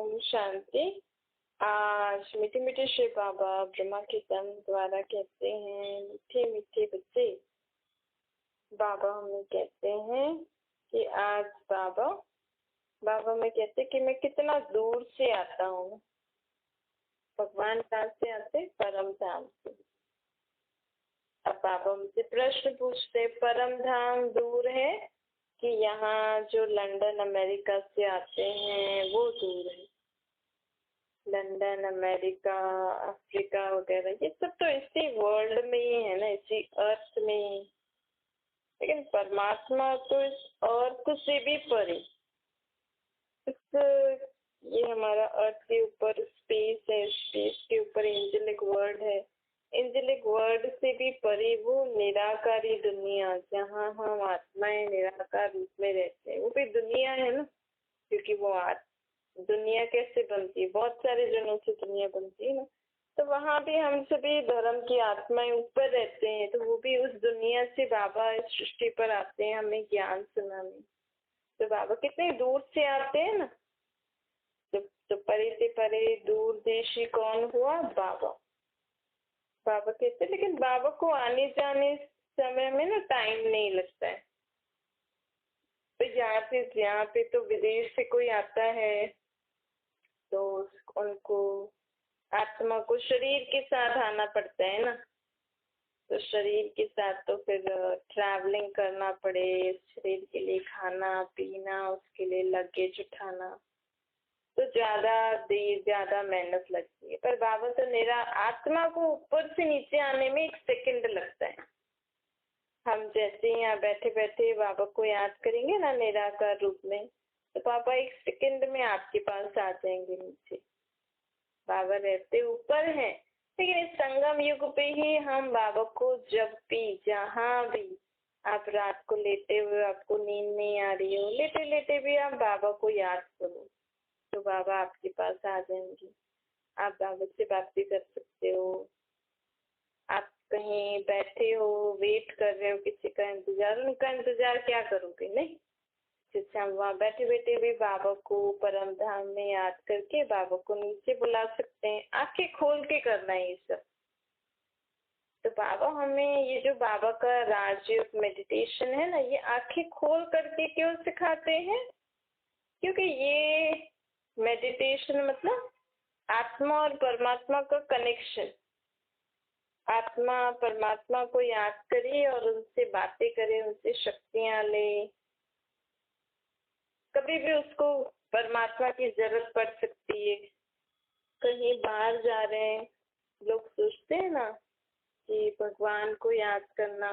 ओम शांति। आज मीठे मीठे श्री बाबा ब्रह्मा के तन द्वारा कहते हैं, मीठे मीठे बच्चे, बाबा हमें कहते हैं कि आज बाबा में कहते कि मैं कितना दूर से आता हूँ। भगवान कहाँ से आते? परम धाम से। अब बाबा मुझसे प्रश्न पूछते, परम धाम दूर है कि यहाँ जो लंदन अमेरिका से आते हैं वो दूर है? लंदन, अमेरिका, अफ्रीका वगैरह ये सब तो इसी वर्ल्ड में ही है ना, इसी अर्थ में ही। लेकिन परमात्मा तो इस अर्थ से भी परे, ये हमारा अर्थ के ऊपर स्पेस है, स्पेस के ऊपर एंजेलिक वर्ल्ड है, एंजेलिक वर्ल्ड से भी परे वो निराकारी दुनिया जहाँ हम आत्माएं निराकार रूप में रहते हैं। वो भी दुनिया है ना, क्योंकि वो दुनिया कैसे बनती है? बहुत सारे जनों से दुनिया बनती है ना। तो वहाँ भी हम सभी धर्म की आत्माएं ऊपर रहते हैं, तो वो भी उस दुनिया से बाबा इस सृष्टि पर आते हैं हमें ज्ञान सुनाने। तो बाबा कितने दूर से आते हैं ना। तो परे से परे दूर देशी कौन हुआ? बाबा कहते, लेकिन बाबा को आने जाने समय में ना टाइम नहीं लगता है। तो यहाँ पे तो विदेश से कोई आता है तो उनको आत्मा को शरीर के साथ आना पड़ता है ना। तो शरीर के साथ तो फिर ट्रैवलिंग करना पड़े, शरीर के लिए खाना पीना, उसके लिए लगेज उठाना, तो ज्यादा देर ज्यादा मेहनत लगती है। पर बाबा तो मेरा आत्मा को ऊपर से नीचे आने में 1 सेकंड लगता है। हम जैसे यहाँ बैठे बैठे बाबा को याद करेंगे ना निराकार रूप में, तो पापा 1 सेकंड में आपके पास आ जाएंगे नीचे। बाबा रहते ऊपर हैं, लेकिन इस संगम युग पे ही हम बाबा को जब भी जहाँ भी आप रात को लेटे हुए आपको नींद नहीं आ रही हो, लेटे लेटे भी आप बाबा को याद करो तो बाबा आपके पास आ जाएंगे। आप बाबा से बात भी कर सकते हो। आप कहीं बैठे हो, वेट कर रहे हो किसी का इंतजार, उनका इंतजार क्या करोगे? नहीं, जिससे हम वहाँ बैठे बैठे भी बाबा को परम धाम में याद करके बाबा को नीचे बुला सकते हैं। आंखें खोल के करना है ये सब। तो बाबा हमें ये जो बाबा का राजयोग मेडिटेशन है ना, ये आंखें खोल करके क्यों सिखाते हैं? क्योंकि ये मेडिटेशन मतलब आत्मा और परमात्मा का कनेक्शन। आत्मा परमात्मा को याद करे और उनसे बातें करे, उनसे शक्तियां ले। कभी भी उसको परमात्मा की जरूरत पड़ सकती है। कहीं बाहर जा रहे हैं, लोग सोचते हैं ना कि भगवान को याद करना,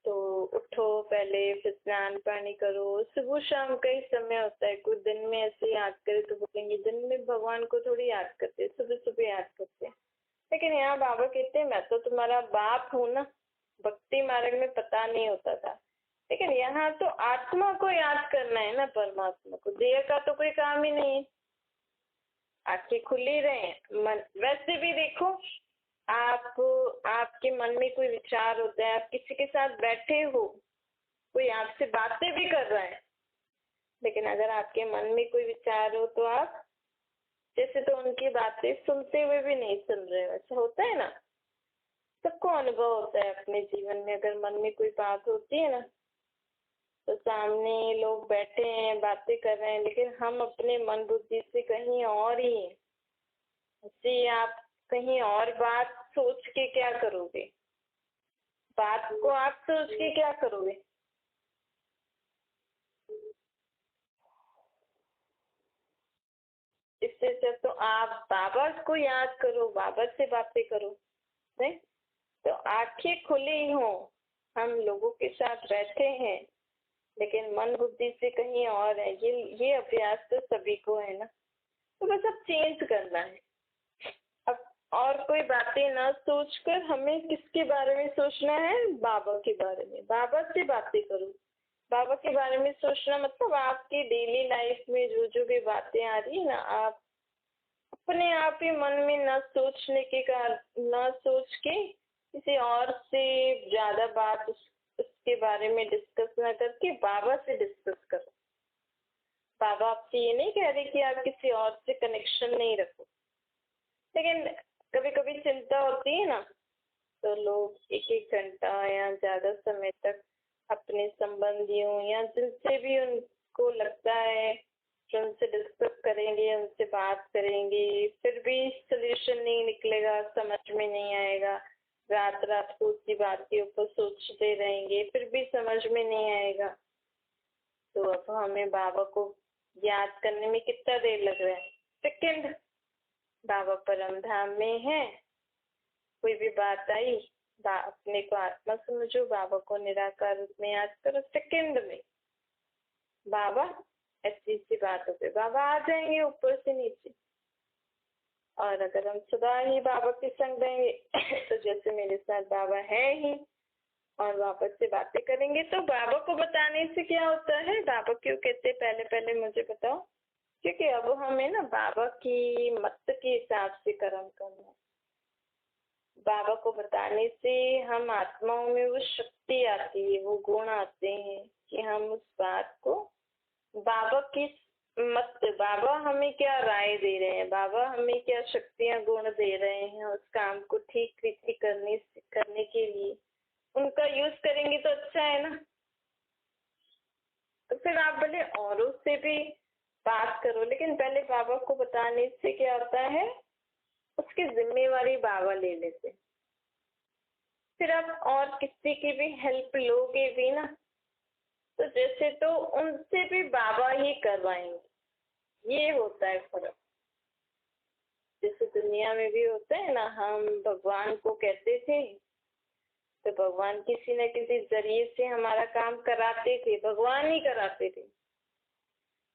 तो उठो पहले, फिर स्नान पानी करो, सुबह शाम का ही समय होता है। कुछ दिन में ऐसे याद करे तो बोलेंगे दिन में भगवान को थोड़ी याद करते, सुबह सुबह याद करते। लेकिन यहाँ बाबा कहते हैं मैं तो तुम्हारा बाप हूँ ना। भक्ति मार्ग में पता नहीं होता था, लेकिन यहाँ तो आत्मा को याद करना है ना, परमात्मा को। देह का तो कोई काम ही नहीं है। आंखें खुली रहे मन। वैसे भी देखो, आपके मन में कोई विचार होता है, आप किसी के साथ बैठे हो, कोई आपसे बातें भी कर रहा है, लेकिन अगर आपके मन में कोई विचार हो तो आप जैसे तो उनकी बातें सुनते हुए भी नहीं सुन रहे। वैसा होता है ना, सबको अनुभव होता है अपने जीवन में। अगर मन में कोई बात होती है ना, तो सामने लोग बैठे हैं बातें कर रहे हैं, लेकिन हम अपने मन बुद्धि से कहीं और ही हैं। इसलिए आप कहीं और बात सोच के क्या करोगे? बात को आप सोच के क्या करोगे? इससे तो आप बाबा को याद करो, बाबा से बातें करो। नहीं तो आंखें खुली हो, हम लोगों के साथ बैठे हैं, लेकिन मन बुद्धि से कहीं और है। ये अभ्यास तो सभी को है ना। तो बस अब चेंज करना है। अब और कोई बातें ना सोचकर हमें किसके बारे में सोचना है? बाबा के बारे में। बाबा से बातें करो। बाबा के बारे में सोचना मतलब आपकी डेली लाइफ में जो जो भी बातें आ रही है ना, आप अपने आप ही मन में न सोचने के कारण, न सोच के किसी और से ज्यादा बात उसके बारे में डिस्कस न करके बाबा से डिस्कस करो। बाबा आपसे ये नहीं कह रहे कि आप किसी और से कनेक्शन नहीं रखो, लेकिन कभी कभी चिंता होती है ना, तो लोग एक एक घंटा या ज्यादा समय तक अपने संबंधियों या जिनसे भी उनको लगता है कि उनसे डिस्कस करेंगे, उनसे बात करेंगे, फिर भी सोल्यूशन नहीं निकलेगा, समझ में नहीं आएगा, रात रात को उसी बात के ऊपर सोचते रहेंगे, फिर भी समझ में नहीं आएगा। तो अब हमें बाबा को याद करने में कितना देर लग रहा है? सेकंड। बाबा परम धाम में है, कोई भी बात आई, अपने को आत्मा समझो, बाबा को निराकार रूप में याद करो, सेकंड में बाबा ऐसी सी बातों पे बाबा आ जाएंगे ऊपर से नीचे। और अगर हम सदा ही बाबा के संग रहेंगे तो जैसे मेरे साथ बाबा है ही, और बाबा से बातें करेंगे, तो बाबा को बताने से क्या होता है? बाबा क्यों कहते पहले पहले मुझे बताओ? क्योंकि अब हमें ना बाबा की मत के हिसाब से कर्म करना है। बाबा को बताने से हम आत्माओं में वो शक्ति आती है, वो गुण आते हैं कि हम उस बात को बाबा की मत, बाबा हमें क्या राय दे रहे हैं, बाबा हमें क्या शक्तियां गुण दे रहे हैं उस काम को ठीक रीति करने के लिए, उनका यूज करेंगे तो अच्छा है ना। तो फिर आप भले औरों से भी बात करो, लेकिन पहले बाबा को बताने से क्या होता है? उसकी जिम्मेवारी बाबा ले लेते। फिर आप और किसी की भी हेल्प लोगे भी ना, तो जैसे तो उनसे भी बाबा ही करवाएंगे। ये होता है फर्क। जैसे दुनिया में भी होता है ना, हम भगवान को कहते थे तो भगवान किसी न किसी जरिए से हमारा काम कराते थे, भगवान ही कराते थे।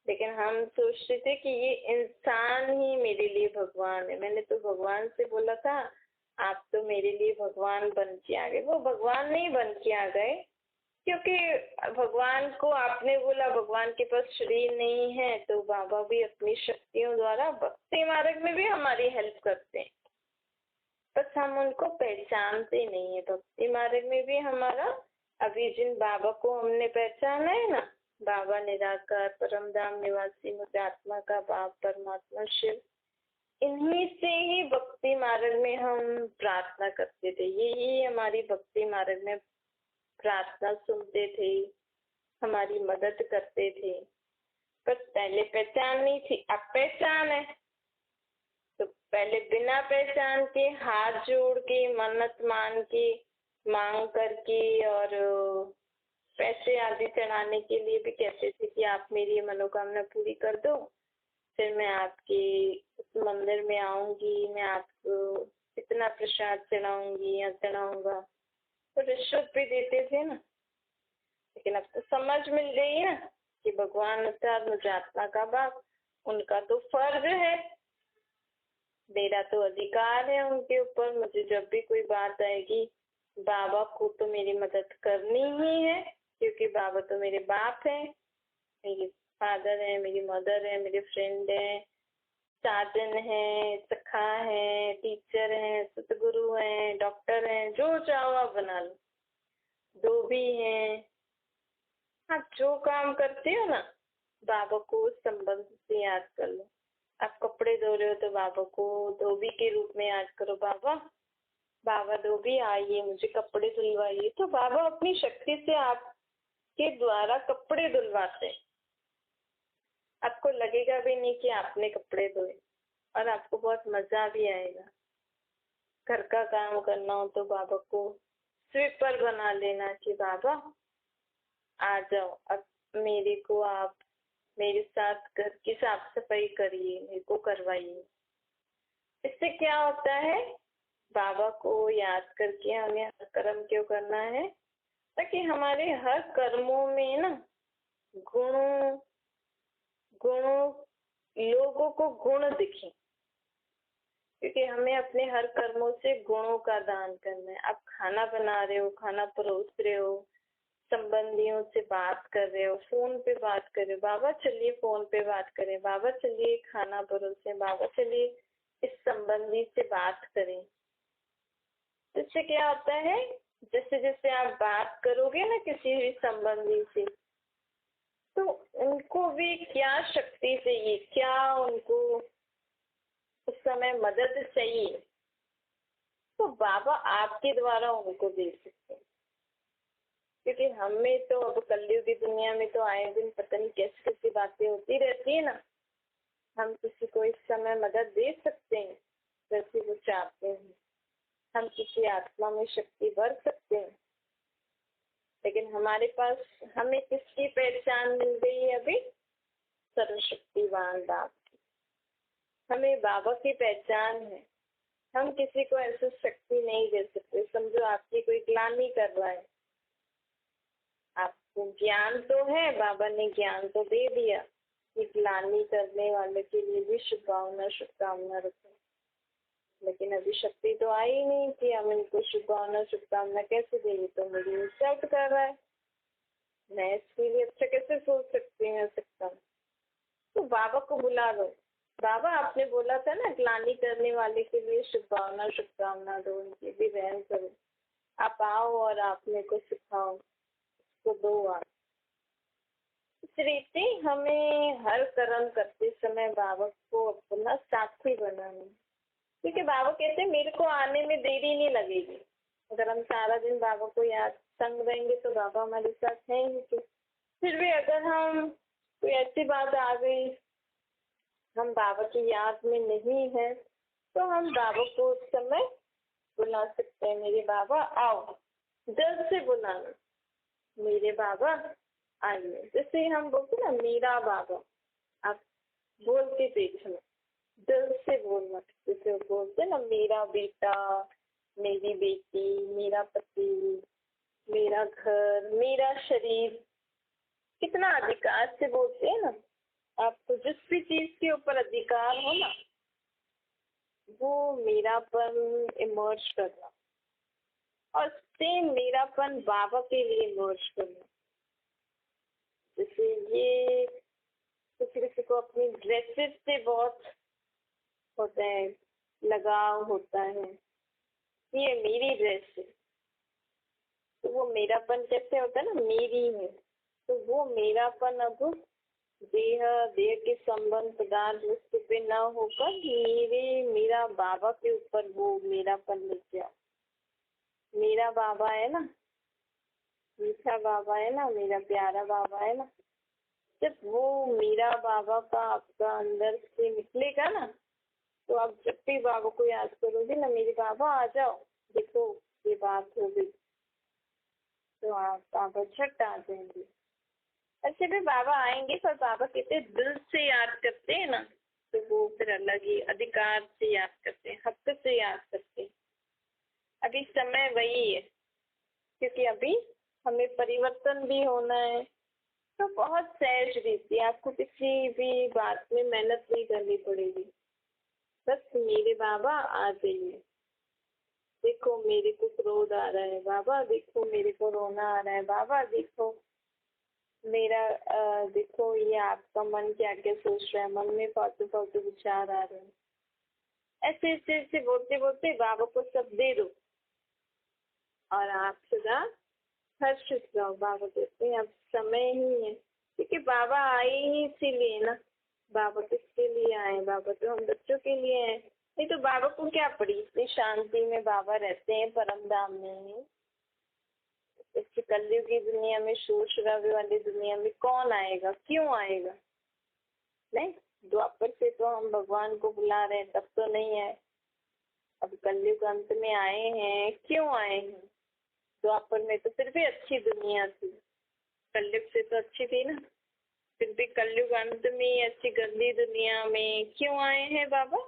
लेकिन हम सोचते थे कि ये इंसान ही मेरे लिए भगवान है। मैंने तो भगवान से बोला था आप तो मेरे लिए भगवान बन के आ गए। वो भगवान नहीं बन के आ गए, क्योंकि भगवान को आपने बोला भगवान के पास शरीर नहीं है, तो बाबा भी अपनी शक्तियों द्वारा भक्ति मार्ग में भी हमारी हेल्प करते हैं, बस हम उनको पहचानते नहीं है। भक्ति मार्ग में भी हमारा, अभी जिन बाबा को हमने पहचाना है ना, बाबा निराकार परम धाम निवासी मुझ आत्मा का बाप परमात्मा शिव, इन्हीं से ही भक्ति मार्ग में हम प्रार्थना करते थे। यही हमारी भक्ति मार्ग में प्रार्थना सुनते थे, हमारी मदद करते थे। पर पहले पहचान नहीं थी, अब पहचान है। तो पहले बिना पहचान के हाथ जोड़ के मन्नत मान के मांग करके और पैसे आदि चढ़ाने के लिए भी कहते थे कि आप मेरी मनोकामना पूरी कर दो, फिर मैं आपके उस मंदिर में आऊंगी, मैं आपको इतना प्रसाद चढ़ाऊंगी या चढ़ाऊंगा। तो रिश्वत भी देते थे ना। लेकिन अब तो समझ मिल गई ना कि भगवान अवतार मुझ आत्मा का बाप, उनका तो फर्ज है, मेरा तो अधिकार है उनके ऊपर। मुझे जब भी कोई बात आएगी, बाबा को तो मेरी मदद करनी ही है, क्योंकि बाबा तो मेरे बाप है, मेरे फादर है, मेरी मदर है, मेरे फ्रेंड है, साजन है, सखा है, टीचर है, सतगुरु है, डॉक्टर है, जो चाहो आप बना लो, जो भी है। आप जो काम करते हो ना, बाबा को उस संबंध से याद कर लो। आप कपड़े धो रहे हो तो बाबा को धोबी के रूप में याद करो, बाबा बाबा धोबी आइए मुझे कपड़े धुलवाइए। तो बाबा अपनी शक्ति से आपके द्वारा कपड़े धुलवाते। आपको लगेगा भी नहीं कि आपने कपड़े धोए, और आपको बहुत मजा भी आएगा। घर का काम करना हो तो बाबा को स्वीपर बना लेना कि बाबा आ जाओ, अब मेरे को आप मेरे साथ घर की साफ सफाई करिए, मेरे को करवाइए। इससे क्या होता है? बाबा को याद करके हमें हर कर्म क्यों करना है? ताकि हमारे हर कर्मों में ना गुणों गुणों लोगों को गुण दिखे, क्योंकि हमें अपने हर कर्मों से गुणों का दान करना है। आप खाना बना रहे हो, खाना परोस रहे हो, संबंधियों से बात कर रहे हो, फोन पे बात कर रहे हो, बाबा चलिए फोन पे बात करें, बाबा चलिए खाना परोसे, बाबा चलिए इस संबंधी से बात करें। तो इससे क्या होता है? जैसे जैसे आप बात करोगे ना किसी भी संबंधी से, तो उनको भी क्या शक्ति चाहिए, क्या उनको उस समय मदद चाहिए, तो बाबा आपके द्वारा उनको दे सकते हैं। क्योंकि हमें तो अब कलयुग की दुनिया में तो आए दिन पता नहीं कैसी कैसी बातें होती रहती है ना। हम किसी को इस समय मदद दे सकते हैं जैसे वो चाहते हैं, हम किसी आत्मा में शक्ति भर सकते हैं, लेकिन हमारे पास हमें किसकी पहचान मिल गई है अभी? सर्वशक्तिवान बाप की। हमें बाबा की पहचान है। हम किसी को ऐसी शक्ति नहीं दे सकते। समझो आपकी कोई ग्लानि कर रहा है, आपको ज्ञान तो है, बाबा ने ज्ञान तो दे दिया कि ग्लानि करने वाले के लिए भी शुभकामना रखें, लेकिन अभी शक्ति तो आई नहीं कि हम इनको शुभकामना कैसे देंगे। तो मेरी इंसल्ट कर रहा है, मैं इसके लिए अच्छा कैसे सोच सकती हूँ सकता। तो बाबा को बुला लो। बाबा आपने बोला था ना ग्लानि करने वाले के लिए शुभकामना दो, उनकी भी रहम करो। आप आओ और आप मेरे को सिखाओ, तो दो आप। इस रीति हमें हर कर्म करते समय बाबा को अपना साथी बनाना, क्योंकि बाबा कहते हैं मेरे को आने में देरी नहीं लगेगी। अगर हम सारा दिन बाबा को याद संग रहेंगे तो बाबा हमारे साथ हैं ही। तो फिर भी अगर हम कोई ऐसी बात आ गई, हम बाबा की याद में नहीं है, तो हम बाबा को उस समय बुला सकते हैं, मेरे बाबा आओ। दिल से बुलाना, मेरे बाबा आइए। जैसे हम बोलते ना मेरा बाबा, आप बोल के देखना, दिल से बोलना। जैसे बोलते ना मेरा बेटा, मेरी बेटी, मेरा पति, मेरा घर, मेरा शरीर, कितना अधिकार से बोलते हैं ना। आपको जिस भी चीज के ऊपर अधिकार हो ना, वो मेरापन इमर्ज करना, और सेम मेरापन बाबा के लिए इमर्ज करना। जैसे ये किसी किसी को अपनी ड्रेसेस से बहुत होता है, लगाव होता है, ये मेरी ड्रेस है, तो वो मेरापन कैसे होता है ना, मेरी है। तो वो मेरापन अब देह के संबंध पदार्थ वस्तु पे न होकर मेरा बाबा के ऊपर वो मेरापन लग गया। मेरा बाबा है ना, मीठा बाबा है ना, मेरा प्यारा बाबा है ना। जब वो मेरा बाबा का आपका अंदर से निकलेगा ना, तो आप जब भी बाबा को याद करोगे ना, मेरे बाबा आ जाओ, देखो ये बात हो गई, तो आप बाबा झट आ जाएंगे। ऐसे भी बाबा आएंगे, पर बाबा कहते दिल से याद करते हैं ना, तो वो फिर अलग ही अधिकार से याद करते हैं, हक से याद करते हैं। अभी समय वही है, क्योंकि अभी हमें परिवर्तन भी होना है। तो बहुत सहज रीति, आपको किसी भी बात में मेहनत नहीं करनी पड़ेगी। बस मेरे बाबा आ जाइए, देखो मेरे को क्रोध आ रहा है बाबा, देखो मेरे को रोना आ रहा है बाबा, देखो मेरा देखो ये आपका मन क्या क्या सोच रहा है, मन में फालतू फालतू विचार आ रहे हैं। ऐसे ऐसे ऐसे बोलते बोलते बाबा को सब दे दो, और आप सदा हर्षित रहो। बाबा कहते हैं अब समय ही है, क्योंकि बाबा आए ही इसीलिए ना। बाबा किसके लिए आए? बाबा तो हम बच्चों के लिए हैं। नहीं तो बाबा को क्या पड़ी, इतनी शांति में बाबा रहते हैं परम धाम में ही। इस कलयुग की दुनिया में, शोर शराबे वाली दुनिया में कौन आएगा, क्यों आएगा? नहीं, द्वापर से तो हम भगवान को बुला रहे हैं, तब तो नहीं आए। अब कलयुग अंत में आए हैं, क्यों आए हैं? द्वापर में तो फिर भी अच्छी दुनिया थी, कलयुग से तो अच्छी थी ना। फिर भी कलयुग अंत में अच्छी गंदी दुनिया में क्यों आए हैं बाबा?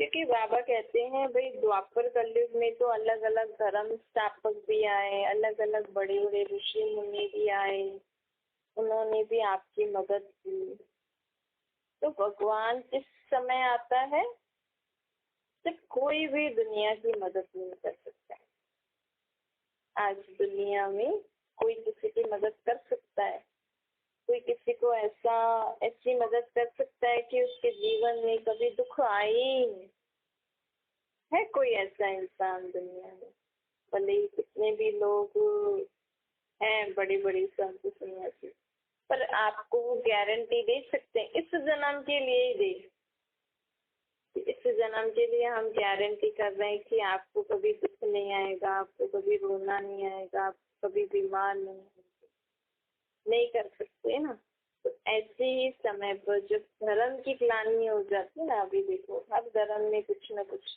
क्योंकि बाबा कहते हैं भाई द्वापर कलयुग में तो अलग अलग धर्म स्थापक भी आए, अलग अलग बड़े बड़े ऋषि मुनि भी आए, उन्होंने भी आपकी मदद की। तो भगवान किस समय आता है? जब कोई भी दुनिया की मदद नहीं कर सकता है। आज दुनिया में कोई किसी की मदद कर सकता है, कोई किसी को ऐसी मदद कर सकता है कि उसके जीवन में कभी दुख आए ही नहीं। है कोई ऐसा इंसान दुनिया में? भले ही कितने भी लोग हैं बड़ी बड़ी संत सन्यासी, पर आपको वो गारंटी दे सकते हैं इस जन्म के लिए ही दे, इस जन्म के लिए हम गारंटी कर रहे हैं कि आपको कभी दुख नहीं आएगा, आपको कभी रोना नहीं आएगा, आप कभी बीमार नहीं कर सकते ना। तो ऐसे ही समय पर जब धर्म की ग्लानि हो जाती है ना, अभी देखो हर धर्म में कुछ ना कुछ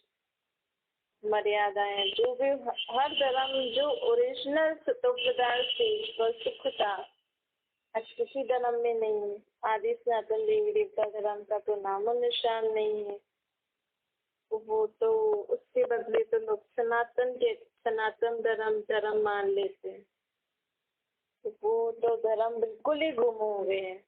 मर्यादाएं, जो भी हर धर्म जो ओरिजिनल सतोप्रधान सुख था आज किसी धर्म में नहीं है। आदि सनातन देवी देवता धर्म का तो नामो निशान नहीं है। वो तो उसके बदले तो लोग सनातन धर्म मान लेते हैं। तो वो तो धर्म बिल्कुल ही गुम हो गए हैं,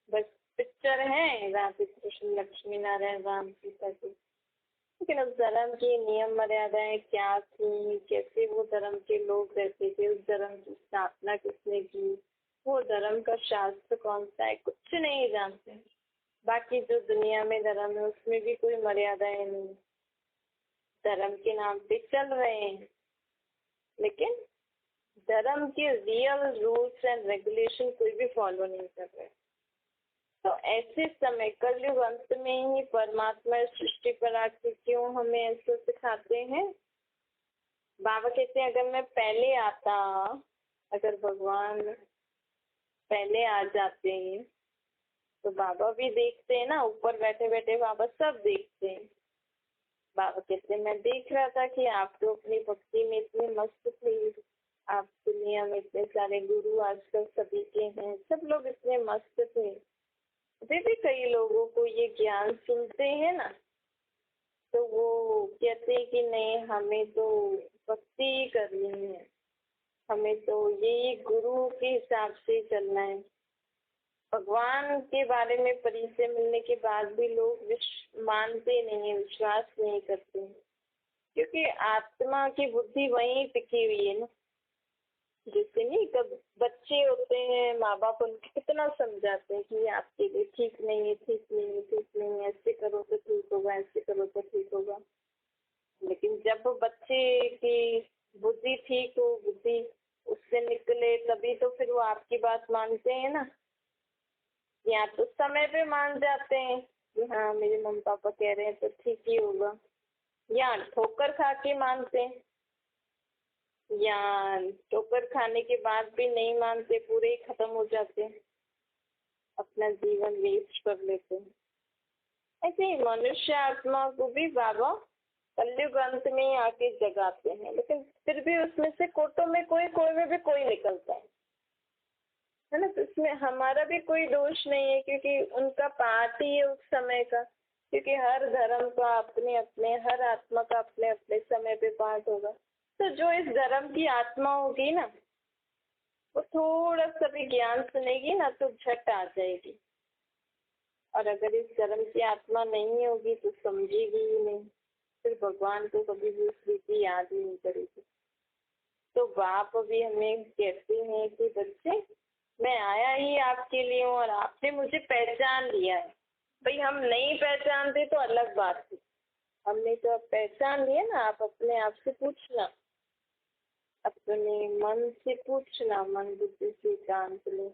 बस पिक्चर है राधे कृष्ण लक्ष्मी नारायण राम सीता की। लेकिन उस धर्म की नियम मर्यादाएं क्या थी, कैसे वो धर्म के लोग रहते थे, उस धर्म की स्थापना किसने की, वो धर्म का शास्त्र कौन सा है, कुछ नहीं जानते। बाकी जो दुनिया में धर्म है उसमें भी कोई मर्यादाएं नहीं, धर्म के नाम पे चल रहे हैं, लेकिन धर्म के रियल रूल्स एंड रेगुलेशन कोई भी फॉलो नहीं कर रहे। तो ऐसे समय कलयुग अंत में ही परमात्मा सृष्टि पर आके क्यों हमें ऐसे सिखाते हैं। बाबा कहते हैं अगर मैं पहले आता, अगर भगवान पहले आ जाते हैं तो बाबा भी देखते हैं ना, ऊपर बैठे बैठे बाबा सब देखते हैं। बाबा कहते हैं मैं देख रहा था कि आप तो अपनी भक्ति में इतने मस्त थे, आप दुनिया में इतने सारे गुरु आजकल सभी के हैं, सब लोग इतने मस्त थे। अभी भी कई लोगों को ये ज्ञान सुनते हैं ना, तो वो कहते हैं कि नहीं हमें तो भक्ति ही करनी है, हमें तो यही गुरु के हिसाब से चलना है। भगवान के बारे में परिचय मिलने के बाद भी लोग मानते नहीं है, विश्वास नहीं करते, क्योंकि आत्मा की बुद्धि वहीं टिकी हुई है ना। जैसे नहीं कब बच्चे होते हैं, माँ बाप उनको कितना समझाते हैं कि आपके लिए ठीक नहीं है, ठीक नहीं है, ठीक नहीं है, ऐसे करो तो ठीक होगा, ऐसे करो तो ठीक होगा। लेकिन जब बच्चे की बुद्धि ठीक हो, बुद्धि उससे निकले, तभी तो फिर वो आपकी बात मानते हैं ना। या तो समय पे मान जाते हैं कि हाँ मेरे मम्मी पापा कह रहे हैं तो ठीक ही होगा, या ठोकर खा के मानते हैं, या ठोकर खाने के बाद भी नहीं मानते, पूरे ही खत्म हो जाते हैं, अपना जीवन वेस्ट कर लेते हैं। ऐसे ही मनुष्य आत्मा को भी बाबा कलयुग अंत में ही आके जगाते हैं, लेकिन फिर भी उसमें से कोटों में कोई में भी कोई निकलता है ना। तो इसमें हमारा भी कोई दोष नहीं है, क्योंकि उनका पाठ ही है उस समय का। क्योंकि हर धर्म का अपने अपने, हर आत्मा का अपने अपने समय पे पाठ होगा। तो जो इस धर्म की आत्मा होगी ना, वो थोड़ा सा भी ज्ञान सुनेगी ना तो झट आ जाएगी, और अगर इस धर्म की आत्मा नहीं होगी तो समझेगी ही नहीं, फिर भगवान को कभी भी उस रीति याद ही नहीं करेगी। तो बाप भी हमें कहते हैं कि बच्चे मैं आया ही आपके लिए हूँ, और आपने मुझे पहचान लिया है। भाई हम नहीं पहचानते तो अलग बात थी, हमने तो अब पहचान लिया ना। आप अपने आप से पूछना, अपने मन से पूछना, मन बुद्धि से जान लो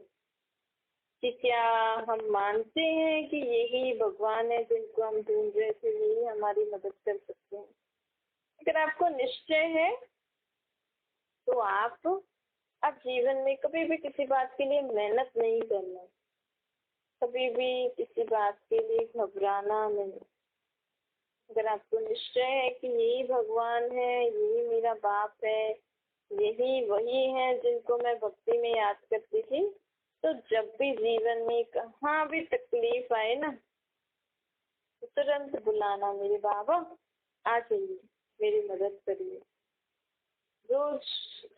कि क्या हम मानते हैं कि यही भगवान है जिनको हम ढूंढ रहे थे, यही हमारी मदद कर सकते हैं। अगर आपको निश्चय है तो आप जीवन में कभी भी किसी बात के लिए मेहनत नहीं करना, कभी भी किसी बात के लिए घबराना नहीं। अगर आपको निश्चय है कि यही भगवान है, यही मेरा बाप है, यही वही है जिनको मैं भक्ति में याद करती थी, तो जब भी जीवन में कहाँ भी तकलीफ आए ना, तो तुरंत बुलाना मेरे बाबा, आ जाइए, मेरी मदद करिए। रोज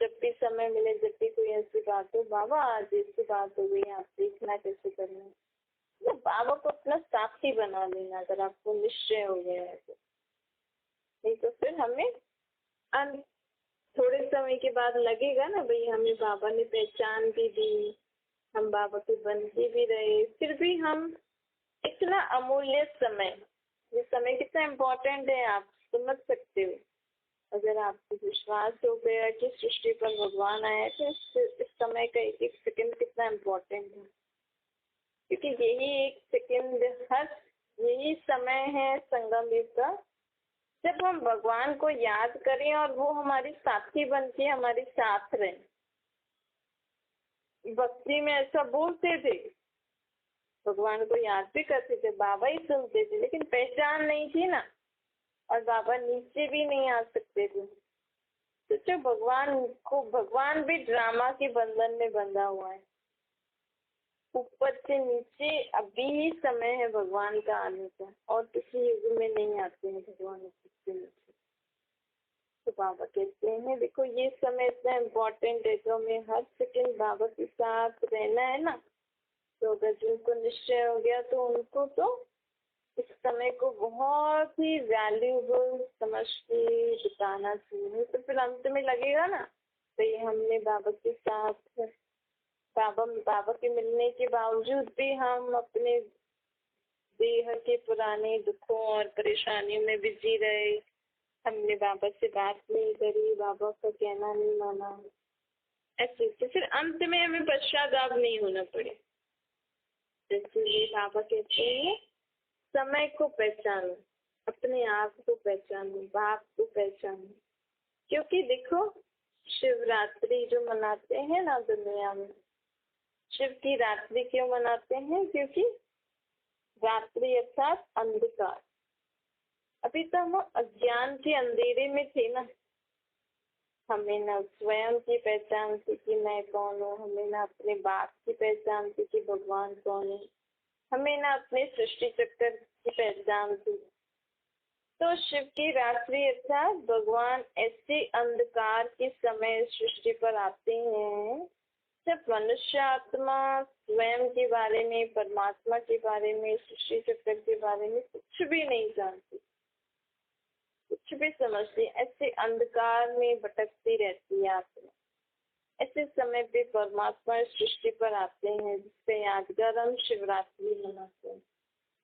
जब भी समय मिले, जब भी कोई ऐसी बात हो, बाबा आज ऐसी बात हो गई, आप देखना कैसे करना है। तो बाबा को अपना साथी बना लेना अगर आपको निश्चय हो गया है तो। नहीं तो फिर हमें थोड़े समय के बाद लगेगा ना, भाई हमें बाबा ने पहचान भी दी, हम बाबा के बनते भी रहे, फिर भी हम इतना अमूल्य समय, ये समय कितना इम्पोर्टेंट है आप समझ सकते हो। अगर आपको विश्वास हो गया कि सृष्टि पर भगवान आए तो इस समय का एक एक सेकंड कितना इम्पोर्टेंट है, क्योंकि यही एक सेकंड हर यही समय है संगम युग का, जब हम भगवान को याद करें और वो हमारी साथी बन के हमारे साथ रहें। भक्ति में ऐसा बोलते थे, भगवान को याद भी करते थे, बाबा ही सुनते थे, लेकिन पहचान नहीं थी ना, और बाबा नीचे भी नहीं आ सकते थे। तो जो भगवान भी ड्रामा के बंधन में बंधा हुआ है, ऊपर से नीचे अभी ही समय है भगवान का आने का, और किसी युग में नहीं आते हैं भगवान ऊपर से नीचे। तो बाबा कहते हैं देखो ये समय इतना इम्पोर्टेंट है, तो हमें हर सेकंड बाबा के साथ रहना है ना। तो अगर जिनको निश्चय हो गया तो उनको तो इस समय को बहुत ही वैल्यूएबल समझ के बिताना चाहिए। तो फिर अंत में लगेगा ना, तो ये हमने बाबा के साथ बाबा के मिलने के बावजूद भी हम अपने देह के पुराने दुखों और परेशानियों में बिजी रहे, हमने बाबा से बात नहीं करी, बाबा का कहना नहीं माना, ऐसे तो फिर अंत में हमें पश्चाताप नहीं होना पड़े। इसलिए बाबा कहते हैं समय को पहचानो, अपने आप को पहचानो, बाप को पहचानो। क्योंकि देखो शिवरात्रि जो मनाते हैं ना दुनिया में, शिव की रात्रि क्यों मनाते हैं? क्योंकि रात्रि अर्थात अंधकार। अभी तो हम अज्ञान के अंधेरे में थे ना, हमें ना स्वयं की पहचान थी कि मैं कौन हूँ, हमें ना अपने बाप की पहचान थी कि भगवान कौन है, हमें ना अपने सृष्टि चक्कर की पहचान थी। तो शिव की रात्रि अर्थात भगवान ऐसे अंधकार के समय सृष्टि पर आते हैं जब मनुष्य आत्मा स्वयं के बारे में, परमात्मा के बारे में, सृष्टि चक्र के बारे में कुछ भी नहीं जानती, कुछ भी समझती, ऐसे अंधकार में भटकती रहती है आत्मा। ऐसे समय पे परमात्मा सृष्टि पर आते हैं, जिससे यादगार हम शिवरात्रि मनाते हैं।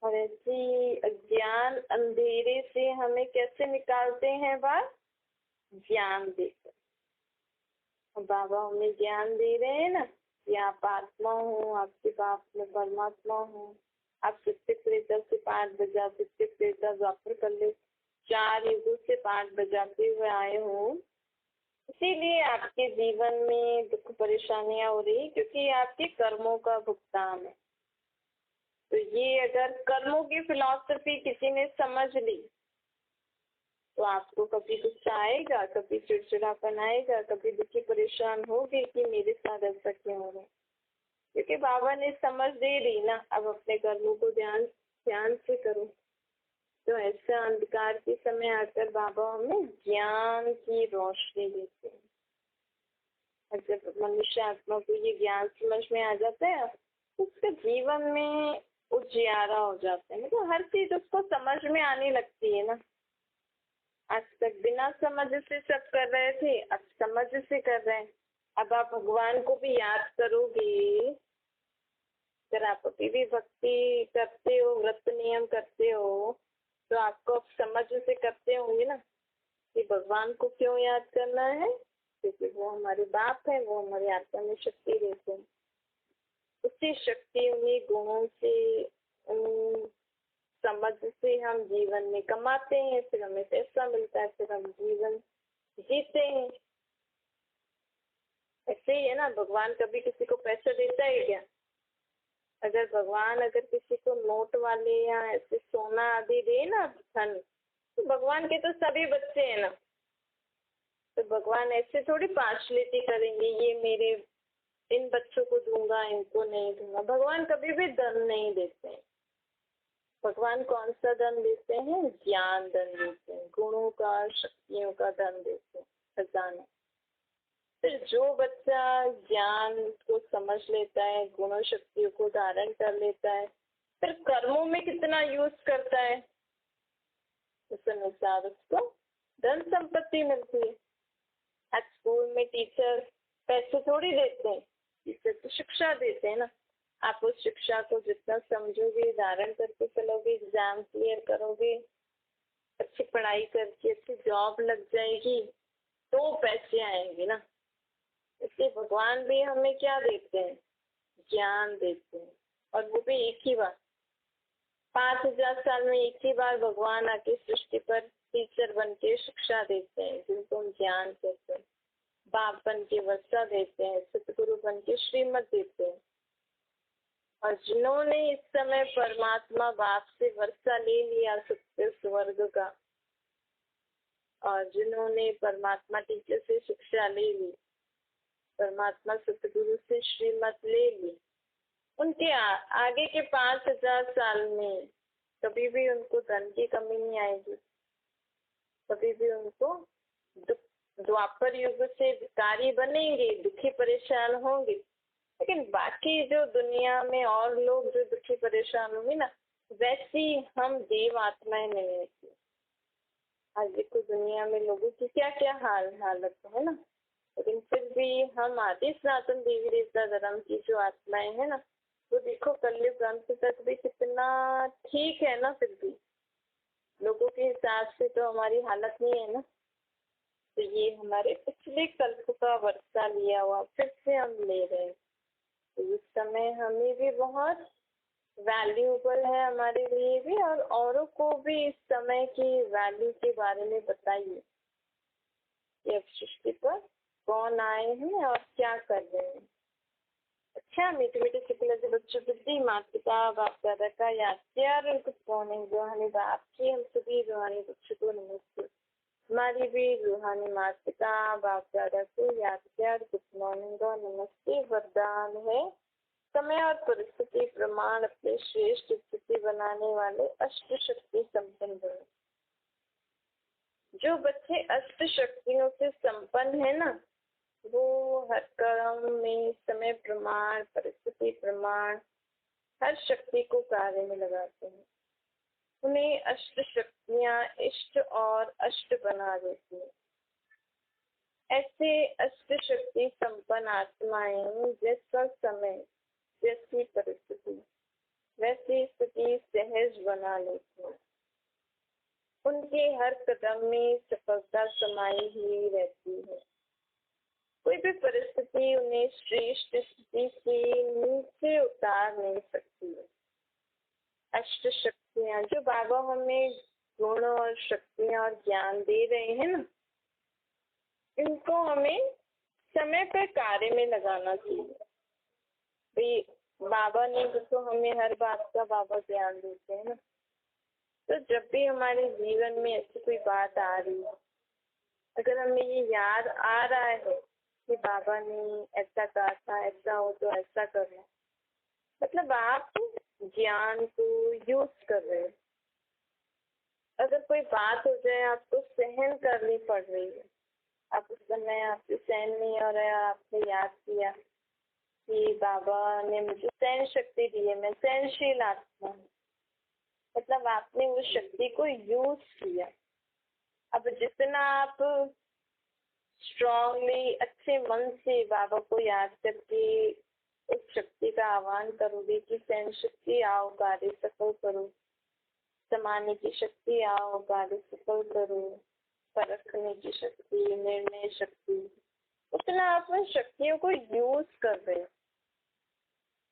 और ऐसी अज्ञान अंधेरे से हमें कैसे निकालते हैं बाहर? ज्ञान देकर। बाबा हमें ज्ञान दे रहे हैं ना कि आप आत्मा हो, आपके बाप में परमात्मा हो, आप सत्य त्रेता से पाठ बजा, सत्य त्रेता द्वापर कर ले 4 युगों से पाठ बजाते हुए आए हो। इसीलिए आपके जीवन में दुख परेशानियां हो रही, क्योंकि आपके कर्मों का भुगतान है। तो ये अगर कर्मों की फिलॉसफी किसी ने समझ ली तो आपको कभी गुस्सा आएगा, कभी चिड़चिड़ापन आएगा, कभी दुखी परेशान होगे कि मेरे साथ ऐसा क्यों हो रहा है। क्योंकि बाबा ने समझ दे दी ना, अब अपने कर्मों को ध्यान से करो। तो ऐसा अंधकार के समय आकर बाबा हमें ज्ञान की रोशनी देते हैं। और जब मनुष्य आत्मा को ये ज्ञान समझ में आ जाता है तो उसके जीवन में उजियारा हो जाता है, मतलब हर चीज उसको समझ में आने लगती है ना। आज तक बिना समझ से सब कर रहे थे, अब समझ से कर रहे हैं। अब आप भगवान को भी याद करोगे, अगर आप अभी भी भक्ति करते हो, व्रत नियम करते हो, तो आपको अब समझ से करते होंगे ना कि भगवान को क्यों याद करना है, क्योंकि वो हमारे बाप है, वो हमारी आत्मा में शक्ति देते हैं। उसी शक्ति, उन्हीं गुणों से, समझ से हम जीवन में कमाते हैं, फिर हमें पैसा मिलता है, फिर हम जीवन जीते हैं। ऐसे ही है ना, भगवान कभी किसी को पैसा देता है क्या? अगर किसी को नोट वाले या ऐसे सोना आदि दे ना धन, तो भगवान के तो सभी बच्चे हैं ना, तो भगवान ऐसे थोड़ी पार्शलिटी करेंगे, ये मेरे इन बच्चों को दूंगा, इनको नहीं दूंगा। भगवान कभी भी धन नहीं देते हैं। भगवान कौन सा धन देते हैं? ज्ञान धन देते हैं, गुणों का, शक्तियों का धन देते हैं, खजाना। फिर जो बच्चा ज्ञान को समझ लेता है, गुणों शक्तियों को धारण कर लेता है, फिर कर्मों में कितना यूज करता है, उस अनुसार उसको धन संपत्ति मिलती है। आज स्कूल में टीचर पैसे थोड़ी देते हैं, टीचर तो शिक्षा देते हैं ना। आप उस शिक्षा को जितना समझोगे, धारण करके चलोगे, एग्जाम क्लियर करोगे, अच्छी पढ़ाई करके अच्छी जॉब लग जाएगी तो पैसे आएंगे ना। इसलिए भगवान भी हमें क्या देते हैं, ज्ञान देते हैं, और वो भी एक ही बार। 5000 साल में एक ही बार भगवान आके सृष्टि पर टीचर बन के शिक्षा देते हैं, जिनको हम ज्ञान कहते हैं। बाप बन के वर्षा देते हैं, सतगुरु बन के श्रीमत देते हैं। और जिन्होंने इस समय परमात्मा बाप से वर्षा ले लिया सत्य स्वर्ग का, और जिन्होंने परमात्मा टीचर से शिक्षा ले ली, परमात्मा सतगुरु से श्रीमत ले ली, उनके आगे के 5000 साल में कभी भी उनको धन की कमी नहीं आएगी, कभी भी उनको द्वापर युग से भिखारी बनेंगे, दुखी परेशान होंगे। लेकिन बाकी जो दुनिया में और लोग जो दुखी परेशान होंगे ना, वैसी हम देव आत्माएं नहीं होती। आज देखो दुनिया में लोगों की क्या क्या हालत है ना, लेकिन फिर भी हम आदि सनातन देवी देवता धर्म की जो आत्माएं है ना, तो देखो कलयुग अंत तक भी कितना ठीक है ना। फिर भी लोगों के हिसाब से तो हमारी हालत नहीं है ना। तो ये हमारे पिछले कल्प का वर्षा लिया हुआ फिर से हम ले रहे हैं। तो इस समय हमें भी बहुत वैल्यूएबल है हमारे लिए भी, और औरों को भी इस समय की वैल्यू के बारे में बताइए कि अब सृष्टि पर कौन आए हैं और क्या कर रहे हैं। अच्छा, मीठे मीठे चुटकुले से बच्चों बुद्धि माता पिता बाप दादा का याद प्यार और गुड मॉर्निंग रूहानी बाप की हम सभी रूहानी बच्चों को नमस्ते। हमारी भी रूहानी माता पिता बाप दादा को याद प्यार गुड मॉर्निंग और नमस्ते। वरदान है समय और परिस्थिति प्रमाण अपने श्रेष्ठ स्थिति बनाने वाले अष्ट शक्ति संपन्न बने। जो बच्चे अष्ट शक्तियों से संपन्न है ना, वो हर कर्म में समय प्रमाण परिस्थिति प्रमाण हर शक्ति को कार्य में लगाते हैं। उन्हें अष्ट शक्तियां इष्ट और अष्ट बना देती हैं। ऐसे अष्ट शक्ति संपन्न आत्माएं जैसा समय जैसी परिस्थिति वैसी स्थिति सहज बना लेती हैं। उनके हर कदम में सफलता समाई हुई रहती है। कोई भी परिस्थिति उन्हें श्रेष्ठ स्थिति से नीचे उतार नहीं सकती है। अष्ट शक्तियां जो बाबा हमें गुण और शक्तियां और ज्ञान दे रहे हैं ना, इनको हमें समय पर कार्य में लगाना चाहिए। बाबा ने तो हमें हर बात का बाबा ज्ञान देते हैं ना। तो जब भी हमारे जीवन में ऐसी कोई बात आ रही है, अगर हमें ये याद आ रहा है कि बाबा ने ऐसा कहा था, ऐसा हो तो ऐसा करना, मतलब आप ज्ञान को यूज कर रहे हैं। अगर कोई बात हो जाए आपको सहन करनी पड़ रही है, आप उस समय आपसे सहन नहीं हो रहा है, आपने याद किया कि बाबा ने मुझे सहन शक्ति दी है, मैं सहनशील आत्मा हूँ, मतलब आपने उस शक्ति को यूज किया। अब जितना आप स्ट्रांगली अच्छे मन से बाबा को याद करके उस शक्ति का आह्वान करोगे कि सहन शक्ति आओ कार्य सफल करो, समाने की शक्ति आओ कार्य सफल करो, परखने की शक्ति, निर्णय शक्ति, उतना आप उन शक्तियों को यूज कर रहे हो।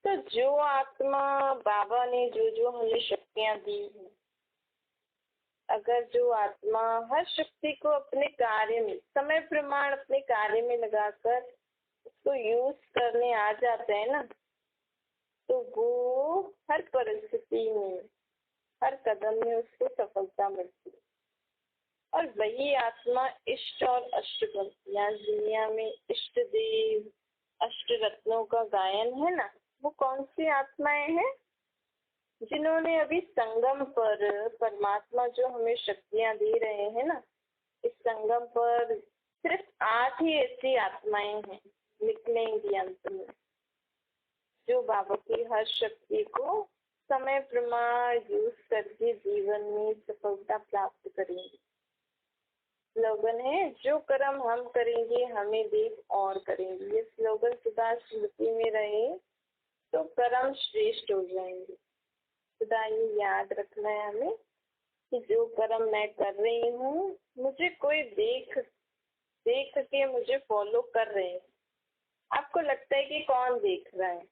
तो जो आत्मा बाबा ने जो हमें शक्तियां दी हैं, अगर जो आत्मा हर शक्ति को अपने कार्य में समय प्रमाण अपने कार्य में लगाकर उसको यूज करने आ जाते हैं ना, तो वो हर परिस्थिति में हर कदम में उसको सफलता मिलती है। और वही आत्मा इष्ट और अष्ट बनती है। दुनिया में इष्ट देव अष्ट रत्नों का गायन है ना, वो कौन सी आत्माएं हैं? जिन्होंने अभी संगम पर परमात्मा जो हमें शक्तियां दे रहे हैं ना, इस संगम पर सिर्फ 8 ही ऐसी आत्माएं हैं निकलेंगी अंत में, जो बाबा की हर शक्ति को समय प्रमाण यूज करके जीवन में सफलता प्राप्त करेंगे। स्लोगन है, जो कर्म हम करेंगे हमें देख और करेंगे। ये स्लोगन सदा स्मृति में रहे तो कर्म श्रेष्ठ हो जाएंगे। सदा ये याद रखना है हमें कि जो कर्म मैं कर रही हूँ मुझे कोई देख देख के मुझे फॉलो कर रहे हैं। आपको लगता है कि कौन देख रहा है,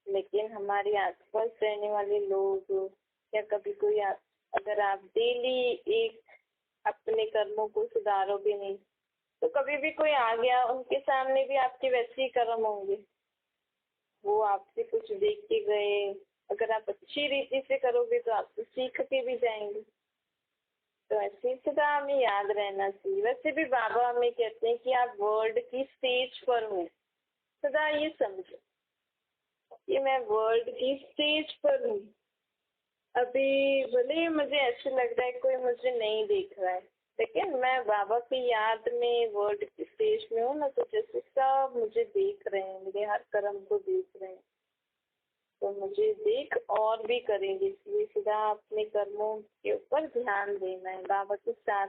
लेकिन हमारे आसपास रहने वाले लोग या कभी कोई अगर आप डेली एक अपने कर्मों को सुधारोगे नहीं तो कभी भी कोई आ गया उनके सामने भी आपके वैसे ही कर्म होंगे। वो आपसे कुछ देख के गए, अगर आप अच्छी रीति से करोगे तो आपसे सीख के भी जाएंगे। तो ऐसे सदा हमें याद रहना चाहिए। वैसे भी बाबा हमें कहते हैं कि आप वर्ल्ड की स्टेज पर हो, सदा ये समझो कि मैं वर्ल्ड की स्टेज पर हूँ। अभी भले ही मुझे ऐसे लग रहा है कोई मुझे नहीं देख रहा है, लेकिन मैं बाबा की याद में वर्ल्ड की स्टेज में हूँ ना, तो जैसे सब मुझे देख रहे हैं, मेरे हर कर्म को देख रहे हैं, तो मुझे देख और भी करेंगे। इसलिए सीधा अपने कर्मों के ऊपर ध्यान देना है, बाबा के साथ